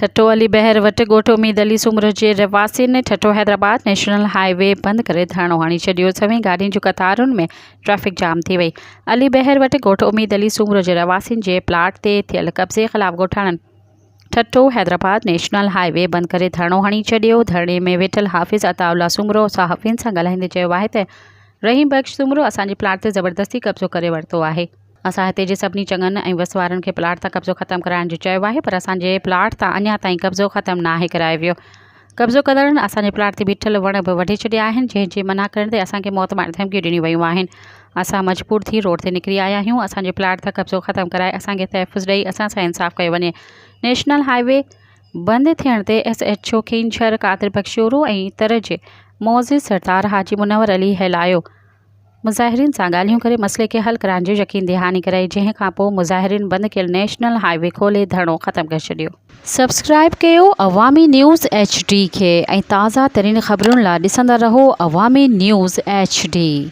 ठट्टो अली बहर वटि ॻोठ उम्मीद अली सूमर जे रवासियुनि ठट्टो हैदराबाद नेशनल हाईवे बंदि करे धरणो हणी छॾियो। सभई गाॾियुनि जूं कतारुनि में ट्रैफ़िक जाम थी वई। अली बहर वटि ॻोठ उम्मीद अली सूमर जे रवासियुनि जे प्लाट ते थियल कब्ज़े ख़िलाफ़ ॻोठाणनि ठट्टो हैदराबाद नेशनल हाईवे बंदि करे धरणो हणी छॾियो। धरणे में वेठल हाफ़िज़ अताउल्ला सूमरो सहाफ़ियुनि सां ॻाल्हाईंदे चयो आहे त रहीम बख़्श सूमरो असांजे प्लाट ते ज़बरदस्ती कब्ज़ो करे वरितो आहे। असां हिते जे सभिनी चङनि ऐं वस वारनि खे प्लाट तां कब्ज़ो ख़तमु कराइण जो चयो आहे, पर असांजे प्लाट तां अञा ताईं कब्ज़ो ख़तमु नाहे कराए वियो। कब्ज़ो कंदड़नि असांजे प्लाट ते बीठल वण बि वढे छॾिया आहिनि, जंहिंजे मना करण ते असांखे मौत मारण धमकियूं ॾिनियूं वयूं आहिनि। असां मजबूर थी रोड ते निकिरी आया आहियूं। असांजे प्लाट तां कब्ज़ो ख़तमु कराए असांखे तहफ़ुज़ ॾेई असां सां इंसाफ़ कयो वञे। नेशनल हाईवे बंदि थियण ते SHO खींचर कादिर बख्शोरो ऐं तर जे मोअज़्ज़िज़ सरदार हाजी मुनव्वर अली हलायो मुज़ाहिरीन सां ॻाल्हियूं करे मसइले खे हल कराइण जो यकीन दहानी कराई, जंहिं खां पोइ मुज़ाहिरीन बंदि कयल नेशनल हाईवे खोले धरणो ख़तमु करे छॾियो। सब्सक्राइब कयो अवामी न्यूज़ HD खे ऐं ताज़ा तरीन ख़बरुनि लाइ ॾिसंदा रहो अवामी न्यूज़ HD।